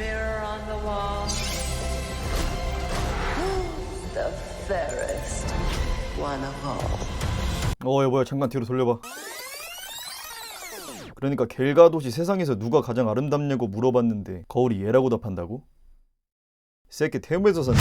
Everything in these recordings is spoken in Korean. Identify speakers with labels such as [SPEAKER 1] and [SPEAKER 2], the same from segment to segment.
[SPEAKER 1] mirror on the wall. Who's the fairest one of all?
[SPEAKER 2] 야 뭐야 잠깐 뒤로 돌려봐. 그러니까 겔가돗이 세상에서 누가 가장 아름답냐고 물어봤는데 거울이 얘라고 답한다고? 새끼 태무에서 산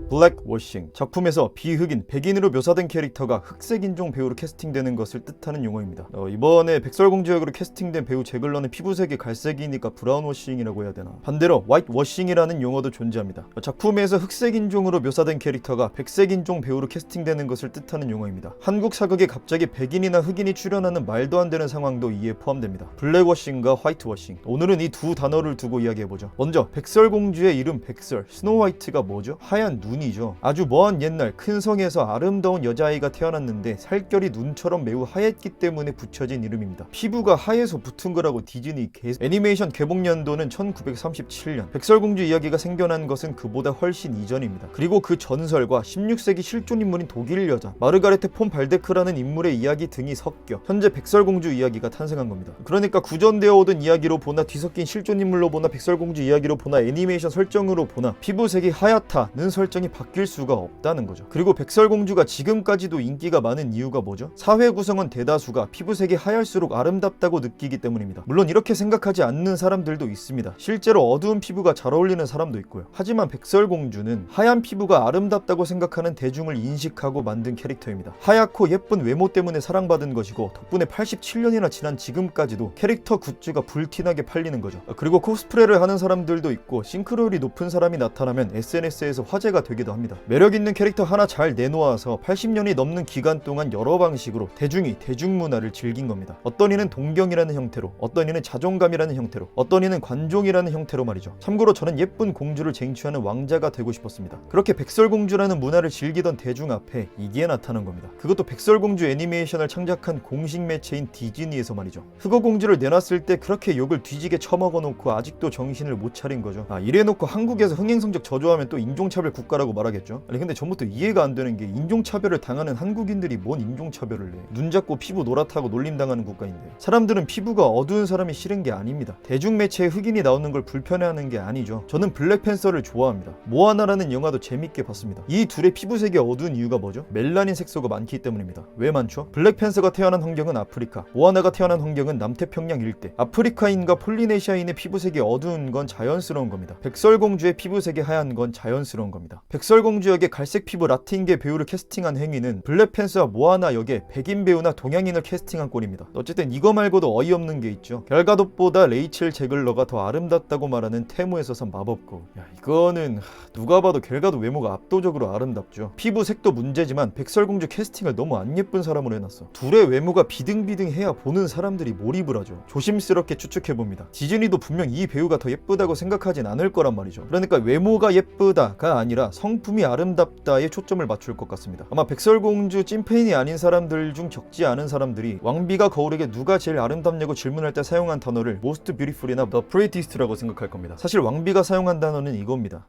[SPEAKER 2] 블랙워싱, 작품에서 비흑인, 백인으로 묘사된 캐릭터가 흑색인종 배우로 캐스팅되는 것을 뜻하는 용어입니다. 이번에 백설공주 역으로 캐스팅된 배우 제글러는 피부색이 갈색이니까 브라운워싱이라고 해야 되나. 반대로 화이트워싱이라는 용어도 존재합니다. 작품에서 흑색인종으로 묘사된 캐릭터가 백색인종 배우로 캐스팅되는 것을 뜻하는 용어입니다. 한국 사극에 갑자기 백인이나 흑인이 출연하는 말도 안 되는 상황도 이에 포함됩니다. 블랙워싱과 화이트워싱, 오늘은 이 두 단어를 두고 이야기해보죠. 먼저 백설공주의 이름 백설, 스노우화이트가 뭐죠? 하얀 눈 이죠. 아주 먼 옛날 큰 성에서 아름다운 여자아이가 태어났는데 살결이 눈처럼 매우 하얗기 때문에 붙여진 이름입니다. 피부가 하얘서 붙은 거라고 디즈니 애니메이션 개봉 연도는 1937년. 백설공주 이야기가 생겨난 것은 그보다 훨씬 이전입니다. 그리고 그 전설과 16세기 실존 인물인 독일 여자 마르가레테 폰 발데크라는 인물의 이야기 등이 섞여 현재 백설공주 이야기가 탄생한 겁니다. 그러니까 구전되어 오던 이야기로 보나 뒤섞인 실존 인물로 보나 백설공주 이야기로 보나 애니메이션 설정으로 보나 피부색이 하얗다는 설정이 바뀔 수가 없다는 거죠. 그리고 백설공주가 지금까지도 인기가 많은 이유가 뭐죠? 사회 구성원 대다수가 피부색이 하얄수록 아름답다고 느끼기 때문입니다. 물론 이렇게 생각하지 않는 사람들도 있습니다. 실제로 어두운 피부가 잘 어울리는 사람도 있고요. 하지만 백설공주는 하얀 피부가 아름답다고 생각하는 대중을 인식하고 만든 캐릭터입니다. 하얗고 예쁜 외모 때문에 사랑받은 것이고 덕분에 87년이나 지난 지금까지도 캐릭터 굿즈가 불티나게 팔리는 거죠. 그리고 코스프레를 하는 사람들도 있고 싱크로율이 높은 사람이 나타나면 SNS에서 화제가 되기도 합니다. 매력있는 캐릭터 하나 잘 내놓아서 80년이 넘는 기간 동안 여러 방식으로 대중이 대중문화를 즐긴 겁니다. 어떤 이는 동경이라는 형태로, 어떤 이는 자존감이라는 형태로, 어떤 이는 관종이라는 형태로 말이죠. 참고로 저는 예쁜 공주를 쟁취하는 왕자가 되고 싶었습니다. 그렇게 백설공주라는 문화를 즐기던 대중 앞에 이게 나타난 겁니다. 그것도 백설공주 애니메이션을 창작한 공식 매체인 디즈니에서 말이죠. 흑어공주를 내놨을 때 그렇게 욕을 뒤지게 처먹어 놓고 아직도 정신을 못 차린 거죠. 이래놓고 한국에서 흥행성적 저조하면 또 인종차별 국가라고 말하겠죠. 아니 근데 전부터 이해가 안 되는 게 인종차별을 당하는 한국인들이 뭔 인종차별을 해. 눈 잡고 피부 노랗다고 놀림당하는 국가인데 사람들은 피부가 어두운 사람이 싫은 게 아닙니다. 대중매체에 흑인이 나오는 걸 불편해하는 게 아니죠. 저는 블랙팬서를 좋아합니다. 모아나라는 영화도 재밌게 봤습니다. 이 둘의 피부색이 어두운 이유가 뭐죠? 멜라닌 색소가 많기 때문입니다. 왜 많죠? 블랙팬서가 태어난 환경은 아프리카, 모아나가 태어난 환경은 남태평양 일대. 아프리카인과 폴리네시아인의 피부색이 어두운 건 자연스러운 겁니다. 백설공주의 피부색이 하얀 건 자연스러운 겁니다. 백설공주 역의 갈색 피부 라틴계 배우를 캐스팅한 행위는 블랙팬서와 모아나 역의 백인 배우나 동양인을 캐스팅한 꼴입니다. 어쨌든 이거 말고도 어이없는 게 있죠. 갤가돗보다 레이첼 제글러가 더 아름답다고 말하는 테무에서 산 마법거울. 이거는 누가 봐도 갤가돗 외모가 압도적으로 아름답죠. 피부색도 문제지만 백설공주 캐스팅을 너무 안 예쁜 사람으로 해놨어. 둘의 외모가 비등비등해야 보는 사람들이 몰입을 하죠. 조심스럽게 추측해봅니다. 디즈니도 분명 이 배우가 더 예쁘다고 생각하진 않을 거란 말이죠. 그러니까 외모가 예쁘다가 아니라 성품이 아름답다에 초점을 맞출 것 같습니다. 아마 백설공주 찐팬이 아닌 사람들 중 적지 않은 사람들이 왕비가 거울에게 누가 제일 아름답냐고 질문할 때 사용한 단어를 Most Beautiful이나 The Prettiest라고 생각할 겁니다. 사실 왕비가 사용한 단어는 이겁니다.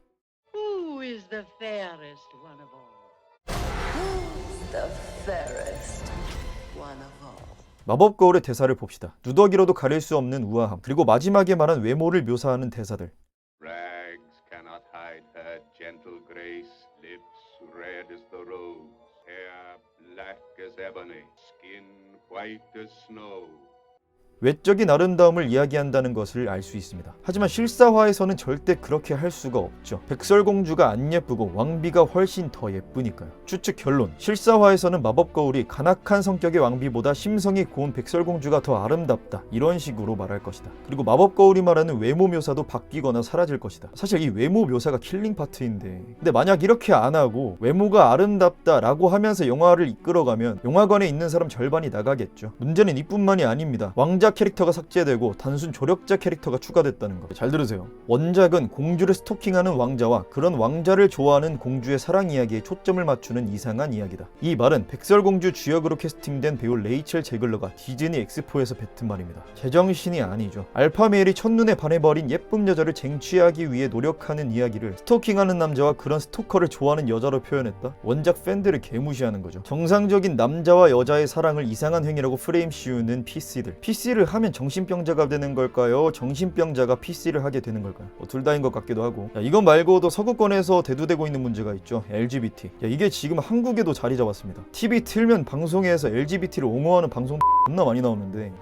[SPEAKER 1] Who is the fairest one of all? Who's the fairest one of all?
[SPEAKER 2] 마법 거울의 대사를 봅시다. 누더기로도 가릴 수 없는 우아함, 그리고 마지막에 말한 외모를 묘사하는 대사들.
[SPEAKER 3] Rags cannot hide her gentle grace, lips red as the rose, hair black as ebony, skin white as snow.
[SPEAKER 2] 외적인 아름다움을 이야기한다는 것을 알 수 있습니다. 하지만 실사화에서는 절대 그렇게 할 수가 없죠. 백설공주가 안 예쁘고 왕비가 훨씬 더 예쁘니까요. 추측 결론, 실사화에서는 마법거울이 간악한 성격의 왕비보다 심성이 고운 백설공주가 더 아름답다, 이런 식으로 말할 것이다. 그리고 마법거울이 말하는 외모 묘사도 바뀌거나 사라질 것이다. 사실 이 외모 묘사가 킬링 파트인데, 근데 만약 이렇게 안 하고 외모가 아름답다라고 하면서 영화를 이끌어가면 영화관에 있는 사람 절반이 나가겠죠. 문제는 이뿐만이 아닙니다. 왕자 캐릭터가 삭제되고 단순 조력자 캐릭터가 추가됐다는 거. 잘 들으세요. 원작은 공주를 스토킹하는 왕자와 그런 왕자를 좋아하는 공주의 사랑 이야기에 초점을 맞추는 이상한 이야기다. 이 말은 백설공주 주역으로 캐스팅된 배우 레이첼 제글러가 디즈니 엑스포에서 뱉은 말입니다. 제정신이 아니죠. 알파메일이 첫눈에 반해버린 예쁜 여자를 쟁취하기 위해 노력하는 이야기를 스토킹하는 남자와 그런 스토커를 좋아하는 여자로 표현했다? 원작 팬들을 개무시하는 거죠. 정상적인 남자와 여자의 사랑을 이상한 행위라고 프레임 씌우는 PC를 PC를 하면 정신병자가 되는 걸까요? 정신병자가 PC를 하게 되는 걸까요? 둘 다인 것 같기도 하고. 이건 말고도 서구권에서 대두되고 있는 문제가 있죠. LGBT. 이게 지금 한국에도 자리 잡았습니다. TV 틀면 방송에서 LGBT를 옹호하는 방송 존나 많이 나오는데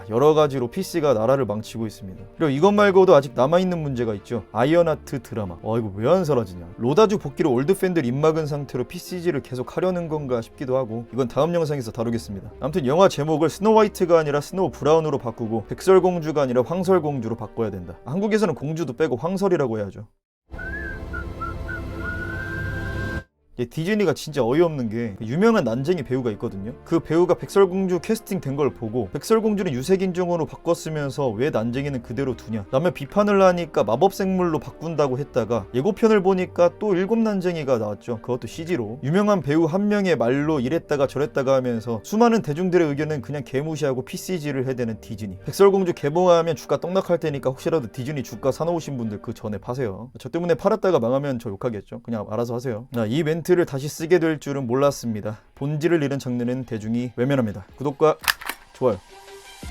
[SPEAKER 2] 여러 가지로 PC가 나라를 망치고 있습니다. 그리고 이것 말고도 아직 남아있는 문제가 있죠. 아이언하트 드라마. 이거 왜 안 사라지냐. 로다주 복귀로 올드 팬들 입막은 상태로 PCG를 계속 하려는 건가 싶기도 하고, 이건 다음 영상에서 다루겠습니다. 아무튼 영화 제목을 스노우 화이트가 아니라 스노우 브라운으로 바꾸고 백설공주가 아니라 황설공주로 바꿔야 된다. 한국에서는 공주도 빼고 황설이라고 해야죠. 디즈니가 진짜 어이없는 게 유명한 난쟁이 배우가 있거든요. 그 배우가 백설공주 캐스팅 된 걸 보고 백설공주는 유색인종으로 바꿨으면서 왜 난쟁이는 그대로 두냐 라며 비판을 하니까 마법생물로 바꾼다고 했다가 예고편을 보니까 또 7난쟁이가 나왔죠. 그것도 CG로. 유명한 배우 한 명의 말로 이랬다가 저랬다가 하면서 수많은 대중들의 의견은 그냥 개무시하고 PCG를 해대는 디즈니. 백설공주 개봉하면 주가 떡락할 테니까 혹시라도 디즈니 주가 사놓으신 분들 그 전에 파세요. 저 때문에 팔았다가 망하면 저 욕하겠죠. 그냥 알아서 하세요. 이 멘트를 다시 쓰게 될 줄은 몰랐습니다. 본질을 잃은 장르는 대중이 외면합니다. 구독과 좋아요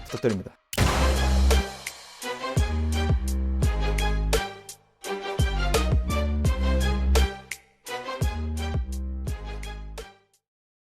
[SPEAKER 2] 부탁드립니다.